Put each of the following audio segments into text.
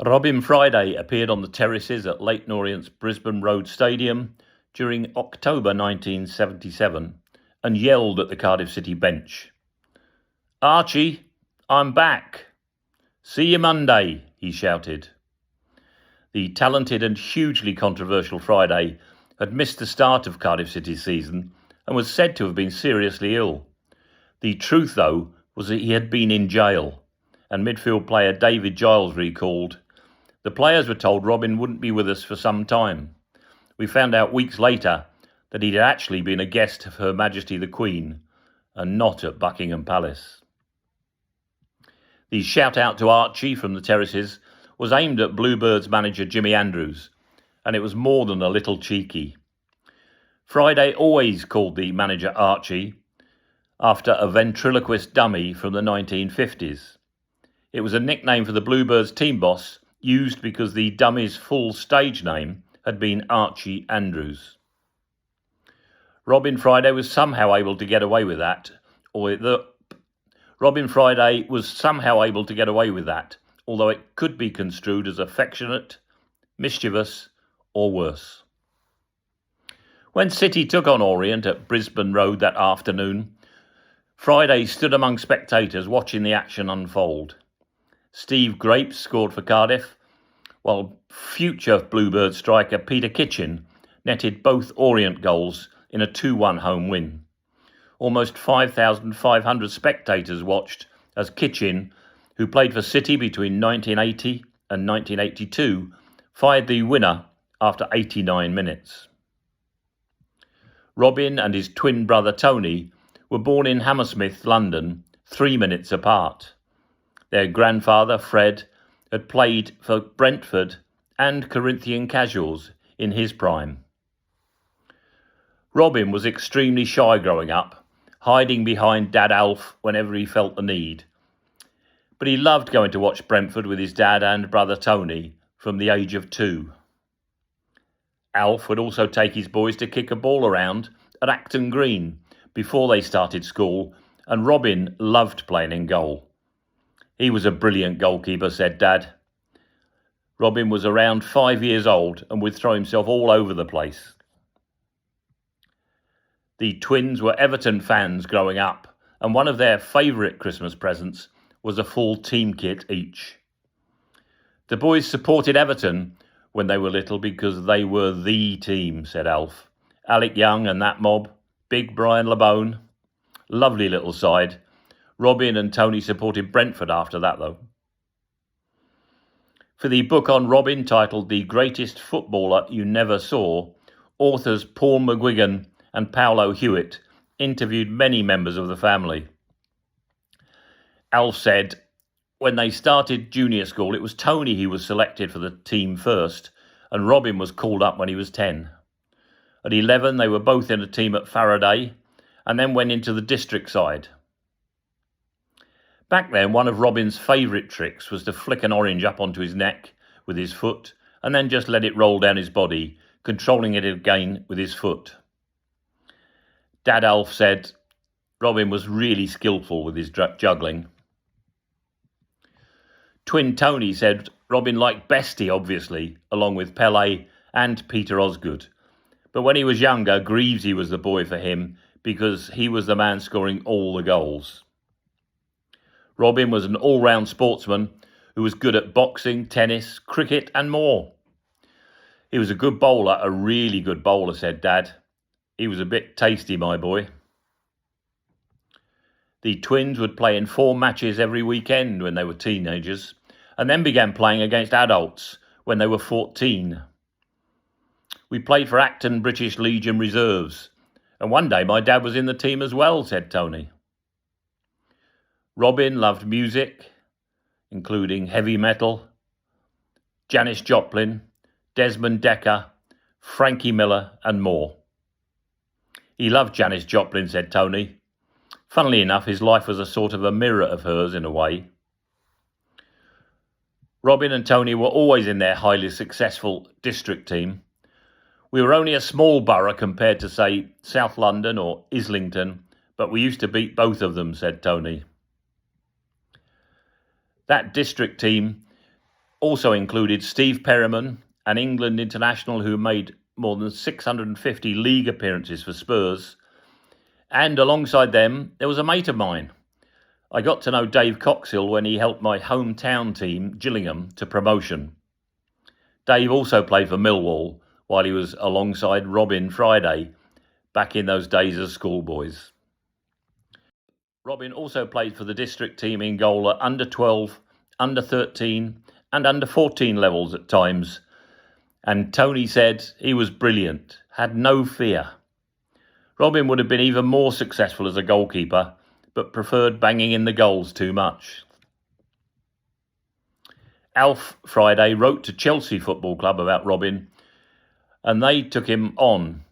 Robin Friday appeared on the terraces at Leyton Orient's Brisbane Road Stadium during October 1977 and yelled at the Cardiff City bench. "Archie, I'm back. See you Monday," he shouted. The talented and hugely controversial Friday had missed the start of Cardiff City's season and was said to have been seriously ill. The truth, though, was that he had been in jail, and midfield player David Giles recalled, "The players were told Robin wouldn't be with us for some time. We found out weeks later that he'd actually been a guest of Her Majesty the Queen and not at Buckingham Palace." The shout-out to Archie from the terraces was aimed at Bluebirds manager Jimmy Andrews, and it was more than a little cheeky. Friday always called the manager Archie, after a ventriloquist dummy from the 1950s. It was a nickname for the Bluebirds team boss, used because the dummy's full stage name had been Archie Andrews. Robin Friday was somehow able to get away with that, although it could be construed as affectionate, mischievous, or worse. When City took on Orient at Brisbane Road that afternoon, Friday stood among spectators watching the action unfold. Steve Grapes scored for Cardiff, while future Bluebird striker Peter Kitchen netted both Orient goals in a 2-1 home win. Almost 5,500 spectators watched as Kitchen, who played for City between 1980 and 1982, fired the winner after 89 minutes. Robin and his twin brother Tony were born in Hammersmith, London, 3 minutes apart. Their grandfather, Fred, had played for Brentford and Corinthian Casuals in his prime. Robin was extremely shy growing up, hiding behind Dad Alf whenever he felt the need. But he loved going to watch Brentford with his dad and brother Tony from the age of 2. Alf would also take his boys to kick a ball around at Acton Green before they started school, and Robin loved playing in goal. "He was a brilliant goalkeeper," said Dad. Robin was around 5 years old and would throw himself all over the place. The twins were Everton fans growing up, and one of their favourite Christmas presents was a full team kit each. "The boys supported Everton when they were little because they were the team," said Alf. "Alec Young and that mob, big Brian LeBone. Lovely little side. Robin and Tony supported Brentford after that, though." For the book on Robin, titled The Greatest Footballer You Never Saw, authors Paul McGuigan and Paolo Hewitt interviewed many members of the family. Alf said, when they started junior school, it was Tony who was selected for the team first, and Robin was called up when he was 10. At 11, they were both in a team at Faraday, and then went into the district side. Back then, one of Robin's favourite tricks was to flick an orange up onto his neck with his foot, and then just let it roll down his body, controlling it again with his foot. Dad Alf said Robin was really skillful with his juggling. Twin Tony said Robin liked Bestie, obviously, along with Pele and Peter Osgood. But when he was younger, Greavesy was the boy for him because he was the man scoring all the goals. Robin was an all-round sportsman who was good at boxing, tennis, cricket and more. He was a good bowler, a really good bowler, said Dad. He was a bit tasty, my boy. The twins would play in 4 matches every weekend when they were teenagers, and then began playing against adults when they were 14. "We played for Acton British Legion Reserves, and one day my dad was in the team as well," said Tony. Robin loved music, including heavy metal, Janis Joplin, Desmond Dekker, Frankie Miller and more. He loved Janis Joplin, said Tony. Funnily enough, his life was a sort of a mirror of hers in a way. Robin and Tony were always in their highly successful district team. We were only a small borough compared to, say, South London or Islington, but we used to beat both of them, said Tony. That district team also included Steve Perryman, an England international who made more than 650 league appearances for Spurs. And alongside them, there was a mate of mine. I got to know Dave Coxill when he helped my hometown team, Gillingham, to promotion. Dave also played for Millwall while he was alongside Robin Friday, back in those days as schoolboys. Robin also played for the district team in goal at under 12, under 13 and under 14 levels at times. And Tony said he was brilliant, had no fear. Robin would have been even more successful as a goalkeeper, but preferred banging in the goals too much. Alf Friday wrote to Chelsea Football Club about Robin, and they took him on.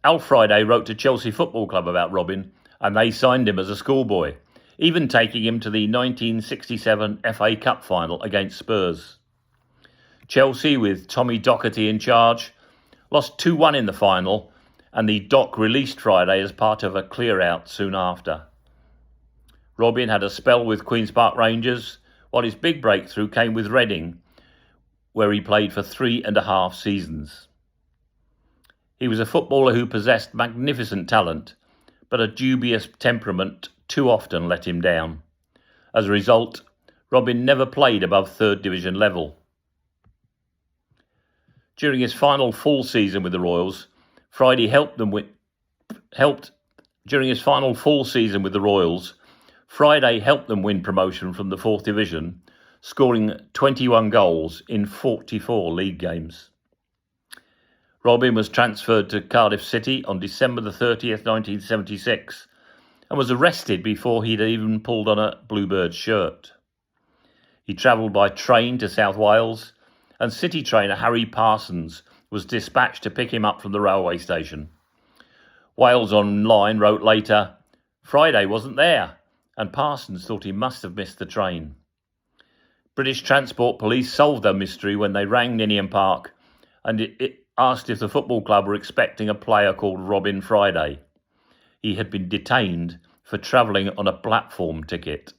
Alf Friday wrote to Chelsea Football Club about Robin, and they signed him as a schoolboy, even taking him to the 1967 FA Cup final against Spurs. Chelsea, with Tommy Docherty in charge, lost 2-1 in the final, and the Doc released Friday as part of a clear-out soon after. Robin had a spell with Queen's Park Rangers, while his big breakthrough came with Reading, where he played for 3.5 seasons. He was a footballer who possessed magnificent talent, but a dubious temperament too often let him down. As a result, Robin never played above third division level. During his final full season with the Royals, Friday helped win promotion from the 4th Division, scoring 21 goals in 44 league games. Robin was transferred to Cardiff City on December the 30th, 1976, and was arrested before he'd even pulled on a bluebirds shirt. He travelled by train to South Wales, and City trainer Harry Parsons was dispatched to pick him up from the railway station. Wales Online wrote later, "Friday wasn't there, and Parsons thought he must have missed the train." British Transport Police solved their mystery when they rang Ninian Park and it asked if the football club were expecting a player called Robin Friday. He had been detained for travelling on a platform ticket.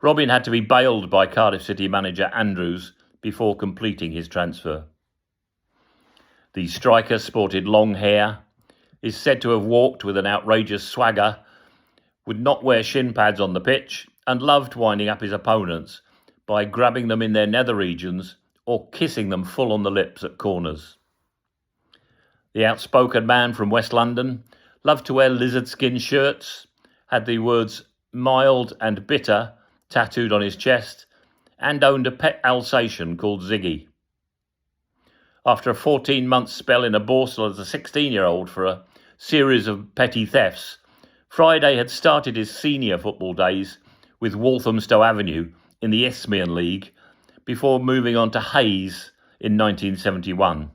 Robin had to be bailed by Cardiff City manager Andrews before completing his transfer. The striker sported long hair, is said to have walked with an outrageous swagger, would not wear shin pads on the pitch, and loved winding up his opponents by grabbing them in their nether regions or kissing them full on the lips at corners. The outspoken man from West London loved to wear lizard skin shirts, had the words mild and bitter tattooed on his chest, and owned a pet Alsatian called Ziggy. After a 14-month spell in a Borstal as a 16-year-old for a series of petty thefts, Friday had started his senior football days with Walthamstow Avenue in the Isthmian League before moving on to Hayes in 1971.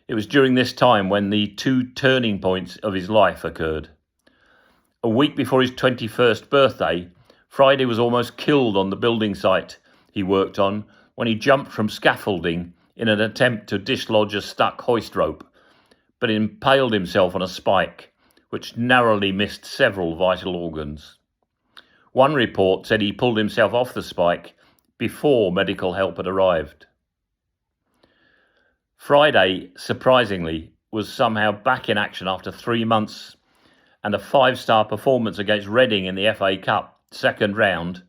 It was during this time when the two turning points of his life occurred. A week before his 21st birthday, Friday was almost killed on the building site he worked on when he jumped from scaffolding in an attempt to dislodge a stuck hoist rope, but impaled himself on a spike, which narrowly missed several vital organs. One report said he pulled himself off the spike before medical help had arrived. Friday, surprisingly, was somehow back in action after 3 months, and a 5-star performance against Reading in the FA Cup second round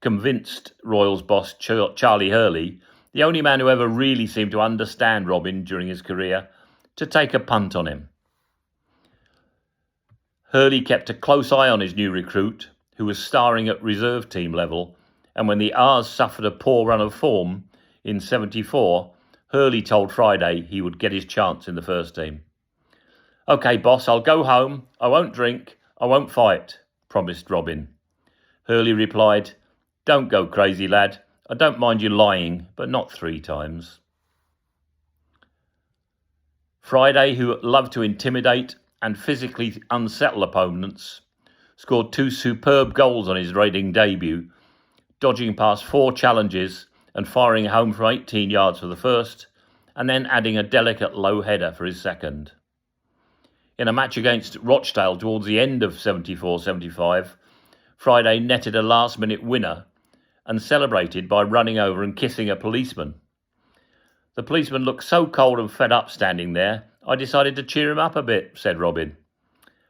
convinced Royals boss Charlie Hurley, the only man who ever really seemed to understand Robin during his career, to take a punt on him. Hurley kept a close eye on his new recruit, who was starring at reserve team level, and when the R's suffered a poor run of form in 74, Hurley told Friday he would get his chance in the first team. "OK, boss, I'll go home. I won't drink. I won't fight," promised Robin. Hurley replied, "Don't go crazy, lad. I don't mind you lying, but not 3 times. Friday, who loved to intimidate and physically unsettle opponents, scored 2 superb goals on his Reading debut, dodging past 4 challenges and firing home from 18 yards for the first, and then adding a delicate low header for his second. In a match against Rochdale towards the end of 74-75, Friday netted a last-minute winner and celebrated by running over and kissing a policeman. The policeman looked so cold and fed up standing there, I decided to cheer him up a bit, said Robin.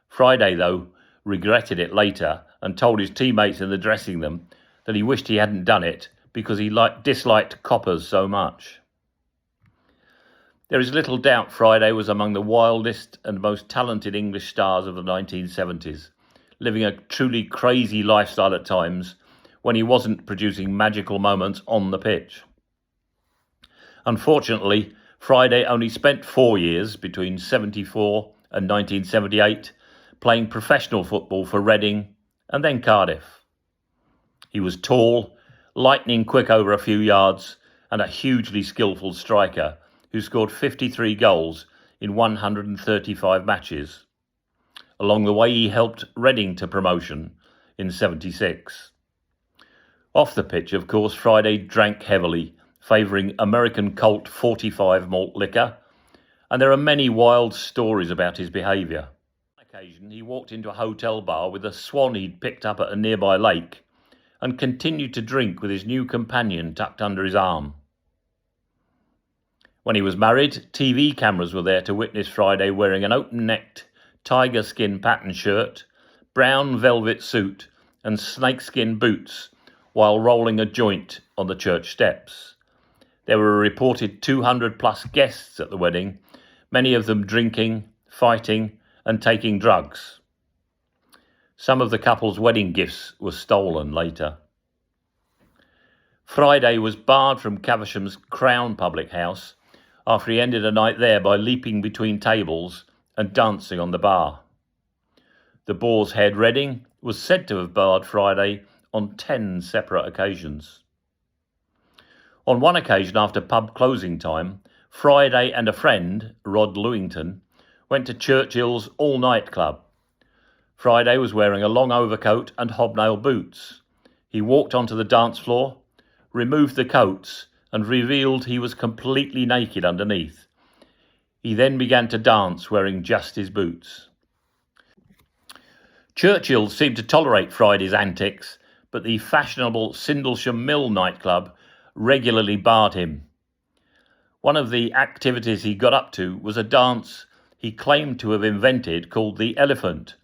Friday, though, regretted it later and told his teammates in the dressing room that he wished he hadn't done it because he disliked coppers so much. There is little doubt Friday was among the wildest and most talented English stars of the 1970s, living a truly crazy lifestyle at times when he wasn't producing magical moments on the pitch. Unfortunately, Friday only spent 4 years, between 74 and 1978, playing professional football for Reading and then Cardiff. He was tall, lightning quick over a few yards, and a hugely skillful striker who scored 53 goals in 135 matches. Along the way, he helped Reading to promotion in 76. Off the pitch, of course, Friday drank heavily, favouring American Colt 45 malt liquor, and there are many wild stories about his behaviour. On occasion, he walked into a hotel bar with a swan he'd picked up at a nearby lake and continued to drink with his new companion tucked under his arm. When he was married, TV cameras were there to witness Friday wearing an open-necked tiger skin pattern shirt, brown velvet suit and snakeskin boots while rolling a joint on the church steps. There were a reported 200 plus guests at the wedding, many of them drinking, fighting and taking drugs. Some of the couple's wedding gifts were stolen later. Friday was barred from Caversham's Crown public house after he ended a night there by leaping between tables and dancing on the bar. The Boar's Head Reading was said to have barred Friday on 10 separate occasions. On one occasion after pub closing time, Friday and a friend, Rod Lewington, went to Churchill's all-night club. Friday was wearing a long overcoat and hobnail boots. He walked onto the dance floor, removed the coats and revealed he was completely naked underneath. He then began to dance wearing just his boots. Churchill seemed to tolerate Friday's antics, but the fashionable Sindlesham Mill nightclub regularly barred him. One of the activities he got up to was a dance he claimed to have invented called the Elephant,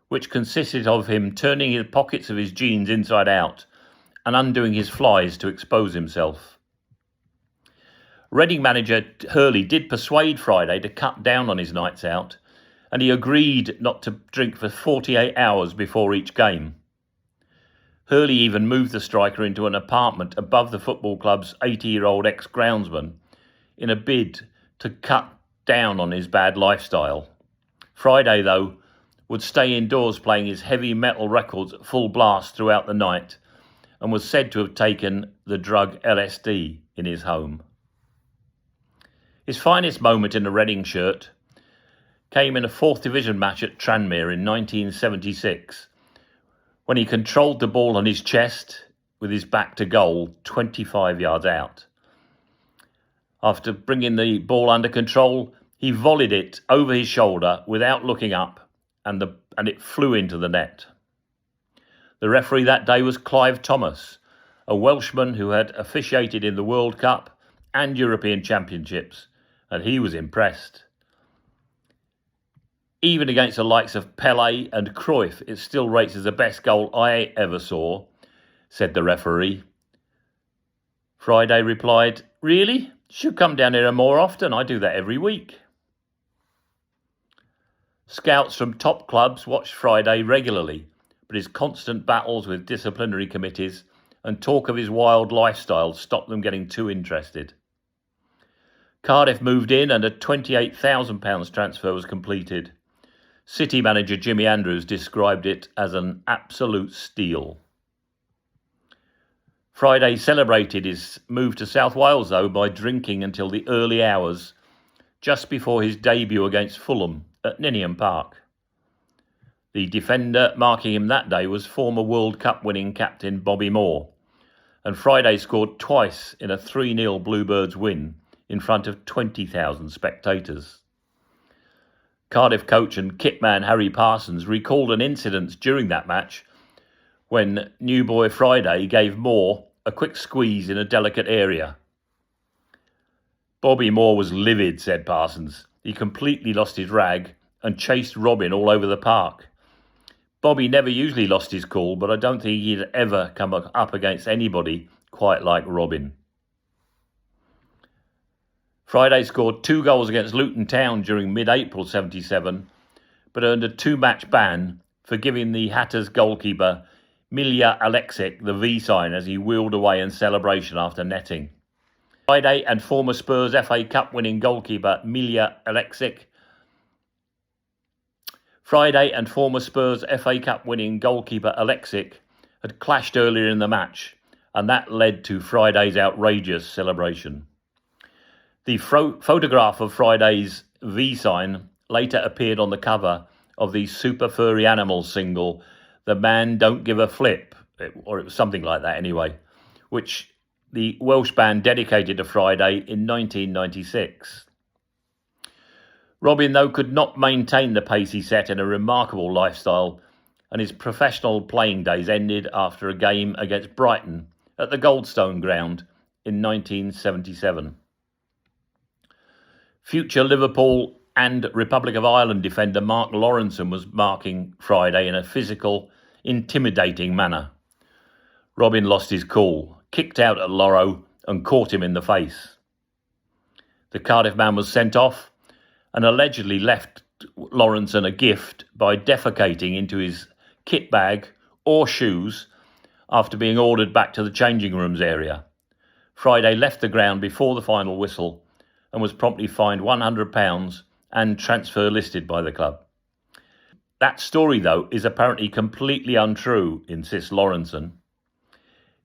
which consisted of him turning the pockets of his jeans inside out and undoing his flies to expose himself. Reading manager Hurley did persuade Friday to cut down on his nights out, and he agreed not to drink for 48 hours before each game. Hurley even moved the striker into an apartment above the football club's 80-year-old ex-groundsman in a bid to cut down on his bad lifestyle. Friday, though, would stay indoors playing his heavy metal records at full blast throughout the night and was said to have taken the drug LSD in his home. His finest moment in a Reading shirt came in a 4th Division match at Tranmere in 1976, when he controlled the ball on his chest with his back to goal 25 yards out. After bringing the ball under control, he volleyed it over his shoulder without looking up, and it flew into the net. The referee that day was Clive Thomas, a Welshman who had officiated in the World Cup and European Championships, and he was impressed. Even against the likes of Pelé and Cruyff, it still rates as the best goal I ever saw, said the referee. Friday replied, "Really? Should come down here more often. I do that every week." Scouts from top clubs watched Friday regularly, but his constant battles with disciplinary committees and talk of his wild lifestyle stopped them getting too interested. Cardiff moved in and a £28,000 transfer was completed. City manager Jimmy Andrews described it as an absolute steal. Friday celebrated his move to South Wales, though, by drinking until the early hours, just before his debut against Fulham at Ninian Park. The defender marking him that day was former World Cup winning captain Bobby Moore, and Friday scored twice in a 3-0 Bluebirds win in front of 20,000 spectators. Cardiff coach and kitman Harry Parsons recalled an incident during that match when new boy Friday gave Moore a quick squeeze in a delicate area. Bobby Moore was livid, said Parsons. He completely lost his rag and chased Robin all over the park. Bobby never usually lost his cool, but I don't think he'd ever come up against anybody quite like Robin. Friday scored 2 goals against Luton Town during mid-April 77, but earned a 2-match ban for giving the Hatters goalkeeper Milja Alexic the V sign as he wheeled away in celebration after netting. Friday and former Spurs FA Cup winning goalkeeper Milja Alexic had clashed earlier in the match, and that led to Friday's outrageous celebration. The photograph of Friday's V sign later appeared on the cover of the Super Furry Animals single, The Man Don't Give a Flip, or it was something like that anyway, which the Welsh band dedicated to Friday in 1996. Robin, though, could not maintain the pace he set in a remarkable lifestyle, and his professional playing days ended after a game against Brighton at the Goldstone Ground in 1977. Future Liverpool and Republic of Ireland defender Mark Lawrenson was marking Friday in a physical, intimidating manner. Robin lost his cool, kicked out at Lawro and caught him in the face. The Cardiff man was sent off and allegedly left Lawrenson a gift by defecating into his kit bag or shoes after being ordered back to the changing rooms area. Friday left the ground before the final whistle and was promptly fined £100 and transfer listed by the club. That story, though, is apparently completely untrue, insists Lawrenson.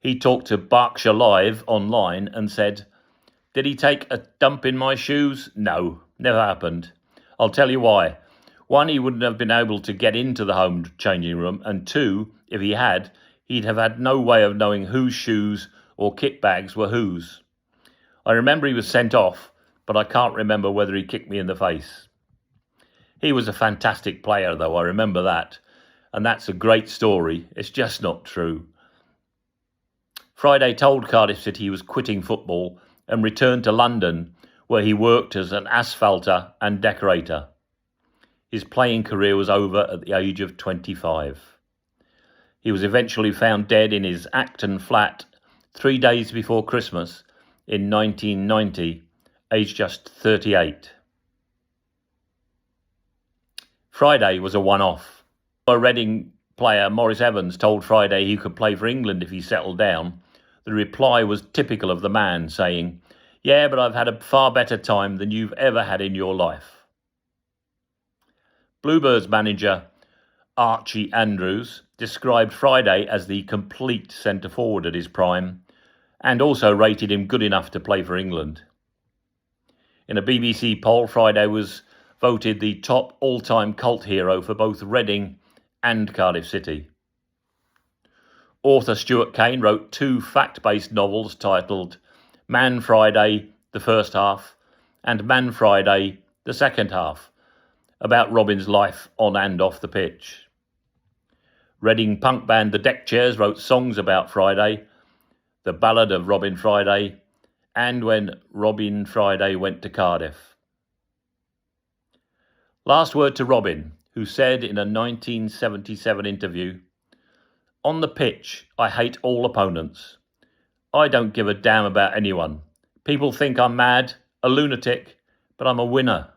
He talked to Berkshire Live online and said, "Did he take a dump in my shoes? No, never happened. I'll tell you why. 1, he wouldn't have been able to get into the home changing room, and 2, if he had, he'd have had no way of knowing whose shoes or kit bags were whose. I remember he was sent off, but I can't remember whether he kicked me in the face." He was a fantastic player, though, I remember that, and that's a great story. It's just not true. Friday told Cardiff City he was quitting football and returned to London, where he worked as an asphalter and decorator. His playing career was over at the age of 25. He was eventually found dead in his Acton flat 3 days before Christmas in 1990, aged just 38. Friday was a one-off. A Reading player, Maurice Evans, told Friday he could play for England if he settled down. The reply was typical of the man, saying, "Yeah, but I've had a far better time than you've ever had in your life." Bluebirds manager Archie Andrews described Friday as the complete centre-forward at his prime and also rated him good enough to play for England. In a BBC poll, Friday was voted the top all-time cult hero for both Reading and Cardiff City. Author Stuart Kane wrote 2 fact-based novels titled Man Friday, the first half, and Man Friday, the second half, about Robin's life on and off the pitch. Reading punk band The Deckchairs wrote songs about Friday, The Ballad of Robin Friday, and When Robin Friday Went to Cardiff. Last word to Robin, who said in a 1977 interview, "On the pitch, I hate all opponents. I don't give a damn about anyone. People think I'm mad, a lunatic, but I'm a winner."